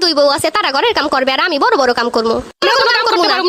দুই বউ আছে, তারা ঘরের কাম করবে আর আমি বড় বড় কাম করবো।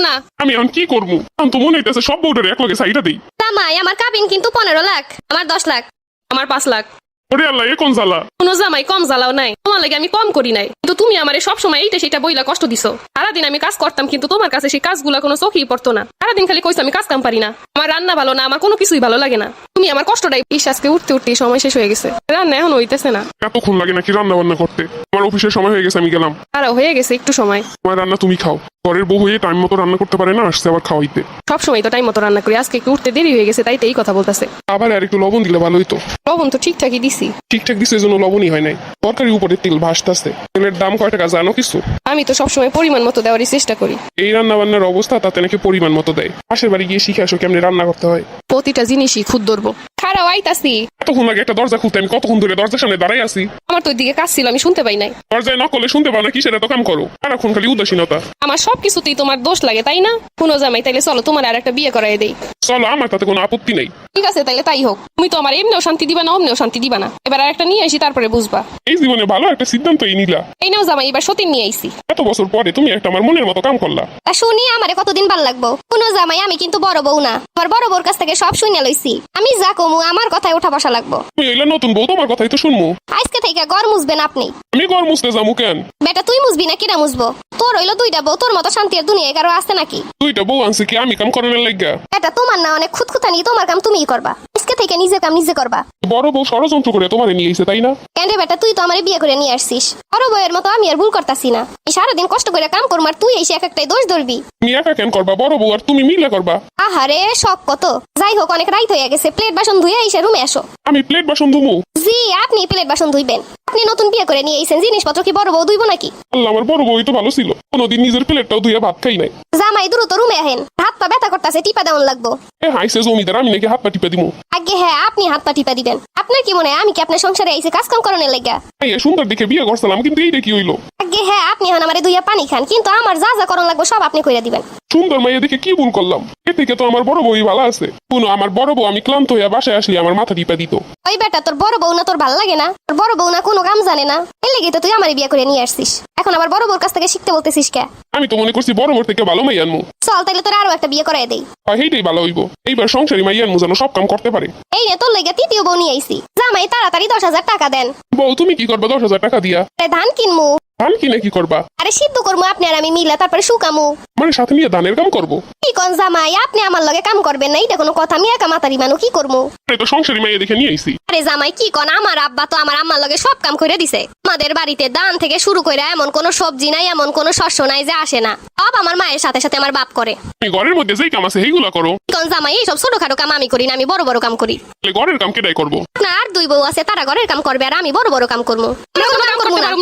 না আমি এখন কি করবো? আমি তো মনে হইতেছে সব বউটারে এক লগে সাইডা দেই। জামাই আমার কাবিন কিন্তু 15 লাখ, আমার 10 লাখ। আমার 5 লাখ। ওরে আল্লাহ, এ কোন জ্বালা! কোনো জামাই কম জ্বালাও নাই, তোমার লাগে আমি কম করি নাই, কিন্তু তুমি আমারে সবসময় এইটা সেটা বইলা কষ্ট দিছো। সারাদিন আমি কাজ করতাম, কিন্তু তোমার কাছে সেই কাজগুলা কোনো চোখেই পড়তো না। সারাদিন খালি কইছো আমি কাজ কাম পারি না, আমার রান্না ভালো না, আমার কোনো কিছুই ভালো লাগে না। তুমি আমার কষ্টটাই আজকে উঠতে উঠতে সময় শেষ হয়ে গেছে, রান্না এখন হইতেছে না। এতক্ষণ লাগে নাকি রান্না বান্না করতে? আমার অফিসের সময় হয়ে গেছে, আমি গেলাম। তারাও হয়ে গেছে একটু সময়। তোমার রান্না তুমি খাও। ঘরের বউ হয়ে টাইম মতো রান্না করতে পারে না, আসছে আবার খাওয়াইতে। সবসময় তো টাইম মতো রান্না করি, আজকে একটু উঠতে দেরি হয়ে গেছে, তাই তো এই কথা বলতেছে। আবার আর একটু লবণ দিলে ভালো হইতো। লবণ তো ঠিকঠাকই দিছি। ঠিকঠাক দিছে, এই জন্য লবণই হয় নাই। তরকারির উপরে তেল ভাসতেছে। তেলের দাম কয় টাকা জানো কিছু? আমি তো সবসময় পরিমাণ মতো দেওয়ারই চেষ্টা করি। এই রান্না বান্নার অবস্থা, তাতে নাকি পরিমাণ মতো দেয়। পাশের বাড়ি গিয়ে শিখে আসো কেমনে রান্না করতে হয়। প্রতিটা জিনিসই খুদ ধরবো। খারাপ আইতাছি। এতক্ষণ লাগে একটা দরজা খুলতে, আমি কতক্ষণ ধরে দরজার সামনে দাঁড়াই আছি। আমার তো ওইদিকে কাজ ছিল, আমি শুনতে পাই নাই। দরজায় না করলে শুনতে পাও না, কিসের এত কাম করো? সারাক্ষণ খালি উদাসীনতা। আমার সবকিছুতেই তোমার দোষ লাগে, তাই না? কোনো জামাই, তাইলে চলো তোমার আর একটা বিয়ে করাই দেই। চলো, আমার তাতে কোনো আপত্তি নেই। ঠিক আছে, তাইলে তাই হোক। তুমি তো আমার এমনিও শান্তি দিবা না, অমনিও শান্তি দিবা না। এবার আর একটা নিয়ে আসি, তারপরে বুঝবা। এই জীবনে ভালো একটা সিদ্ধান্তই নিলা। এই নাও জামাই, এবার সতীন নিয়ে আইছি। এত বছর পরে তুমি একটা আমার মনের মতো কাম করলা। তা শুনি আমারে কতদিন ভাল লাগবো? কোনো জামাই, আমি কিন্তু বড় বউ না। আমার বড় বউর কাছ থেকে সব শুনে লইছি। আমি যা কমু আমার কথায় ওঠা বসা লাগবো। তুমি এলে নতুন বউ, তোমার কথাই তো শুনবো। আজকে থেকে ঘর মুছবেন আপনি। আমি ঘর মুছতে যাবো কেন? বেটা তুই মুছবি না কিনা মুছবো? তোর হইলো দুইটা বউ, তোর মতো শান্তি আর দুনিয়ায় কারো আছে নাকি? দুইটা বউ আনছে কি আমি কাম করানোর লাগা? বেটা তোমার না অনেক খুঁতখুতানি, তোমার কাম তুমিই করবা। আজকে থেকে নিজের কাম নিজে করবা। বড় বউ ষড়যন্ত্র করে তোমারে নিয়ে এসে, তাই না? কেন রে বেটা, তুই তো আমারে বিয়ে করে নিয়ে আসছিস। বড় বউয়ের মতো আমি আর ভুল করতাছি না। এই সারাদিন কষ্ট করে কাম করবো আর তুই এসে এক একটাই দোষ ধরবি। তুমি একা কেন করবা? বড় বউ আর তুমি মিলে করবা। আহারে শখ কত! যাই হোক, অনেক রাইত হয়ে গেছে, প্লেট বাসন ধুয়ে এসে রুমে আসো। আমি প্লেট বাসন ধুমু? জি, আপনি প্লেট বাসন ধুইবেন। আপনি নতুন বিয়ে করে নিয়ে এসেছেন, জিনিসপত্র কি বড় বউ ধুইব নাকি? আল্লাহ, আমার বড় বউই তো ভালো ছিল, কোনোদিন নিজের প্লেটটাও ধুয়ে ভাত খাই নাই। জামাই দ্রুত রুমে আহেন, হাত পা ব্যথা করতেছে, টিপা দেওয়ান লাগবো। এ হাইছে জমিদার, আমি নাকি হাত পা টিপে দিমু? আগে হ্যাঁ, আপনি হাত পা টিপা দিবেন। আপনার কি মনে হয় আমি কি আপনার সংসারে আইসে কাজ কাম করানোর লাগা? এই সুন্দর দেখে বিয়ে করছিলাম, কিন্তু এইটা কি হইলো? আগে হ্যাঁ, আপনি এখন আমারে দুইয়া পানি খান, কিন্তু আমার যা যা করণ লাগবে সব আপনি কইরা দিবেন। সুন্দর মাইয়া দেখে কি ভুল করলাম? এ থেকে তো আমার বড় বউই ভালো আছে। শুনো, আমার বড় বউ আমি ক্লান্ত হইয়া বাসায় আসলে আমার মাথা টিপা দিত। ওই বেটা, তোর বড় বউ না তোর ভাল লাগে না? তোর বড় বউ না কোনো কাম জানে না? এর লেগে তো তুই আমারে বিয়ে করে নিয়ে আসছিস। এখন আবার বড় বউর কাছ থেকে শিখতে বলতেছিস কে? আমি তো মনে করছি বড় বউর থেকে ভালো মাইয়া আনমু। চল তাইলে তোর আরো একটা বিয়ে করাই দেই। হয় সেইটাই ভালো হইব। এইবার সংসারী মাইয়া আনমু যেন সব কাম করতে পারে। এই রে, তোর লেগে তৃতীয় বউ নিয়ে আইছি। জামাই তাড়াতাড়ি 10,000 টাকা দেন। বউ তুমি কি করবা 10,000 টাকা দিয়া? আরে ধান কিনমু। ধান কিনে কি করবা? আরে সিদ্ধ করবো আপনি আর আমি মিলা, তারপরে শুকামু। মানে সাথে নিয়ে ধানের কাম করবো? কি কোন জামাই, আপনি আমার লগে কাম করবেন না, এটা কোনো কথা? আমি একা মাতারি মানু, কি করবো? এই তো সংসারী মাইয়া দেখে নিয়ে আইছি। আরে জামাই কি কোন, আমার আব্বা তো আমার আম্মার লগে সব কাম করে দিছে। আমাদের বাড়িতে দান থেকে শুরু করে এমন কোনো সবজি নাই, এমন কোনো শস্য নাই যে আসে না। সব আমার মায়ের সাথে সাথে আমার বাপ করে। তুমি ঘরের মধ্যে যেই কাম আছে সেইগুলা করো। কি কোন জামাই, এইসব ছোটখাটো কাম আমি করি না, আমি বড় বড় কাম করি। তাহলে ঘরের কাম কেটাই করবো? আপনার আর দুই বউ আছে, তারা ঘরের কাম করবে আর আমি বড় বড় কাম করবো।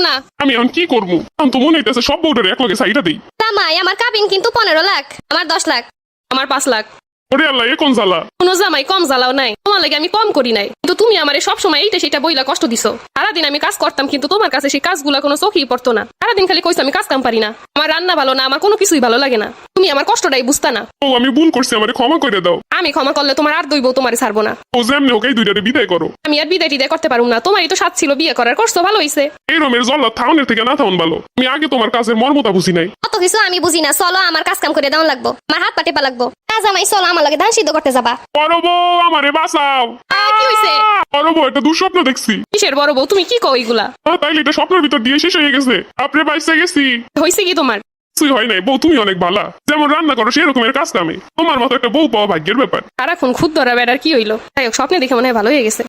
না আমি এখন কি করবো? আমি তো মনে হইতেছে সব বউটারে এক লগে সাইডা দেই। জামাই আমার কাবিন কিন্তু 15 লাখ, আমার 10 লাখ। আমার 5 লাখ। ওরে আল্লাহ, এ কোন জ্বালা! কোনো জামাই কম জ্বালাও নাই, তোমার লাগে আমি কম করি নাই, কিন্তু তুমি আমারে সবসময় এইটা সেটা বইলা কষ্ট দিছো। সারাদিন আমি কাজ করতাম, কিন্তু তোমার কাছে সেই কাজগুলা কোনো চোখেই পড়তো না। সারাদিন খালি কইছো আমি কাজ কাম পারি না, আমার রান্না ভালো না, আমার কোনো কিছুই ভালো লাগে না। তুমি আমার কষ্টটাই বুঝতা না। ও আমি ভুল করছি, আমারে ক্ষমা করে দাও। আমি ক্ষমা করলে তোমার আর দুই বউ তোমারে ছাড়বো না। ও যেমনি হোক এই দুইটারে বিদায় করো। আমি আর বিদায় টিদায় করতে পারবো না, তোমারই তো সাথ ছিল বিয়ে করার, করছো ভালো হইছে। এই রমের জল্লাদ থাউনের থেকে না থাউন ভালো। আমি আগে তোমার কাজের মর্মতা বুঝি নাই। অত কিছু আমি বুঝি না, চলো আমার কাজ কাম করে দেওয়ান লাগবো, আমার হাত পা টেপা লাগবো। না জামাই, চলো আমার লগে ধান সিদ্ধ করতে যাবা। বড় বউ আমারে বাঁচাও। কি হইছে? বড় বউ, একটা দুঃস্বপ্ন দেখছি। কিসের বড় বউ? তুমি কি কও এগুলা? তাইলে এটা স্বপ্নের ভিতর দিয়ে শেষ হয়ে গেছে। আপনি বাইসে গেছি। হইছে কি তোমার? কিছুই হয় নাই বউ, তুমি অনেক ভালা। যেমন রান্না করো সেরকমের কাজ কামে। তোমার মতো একটা বউ পাওয়া ভাগ্যের ব্যাপার। সারাক্ষণ খুদ ধরা বেড়ার কি হইলো? তাই হোক, স্বপ্নে দেখে মনে হয় ভালো হয়ে গেছে।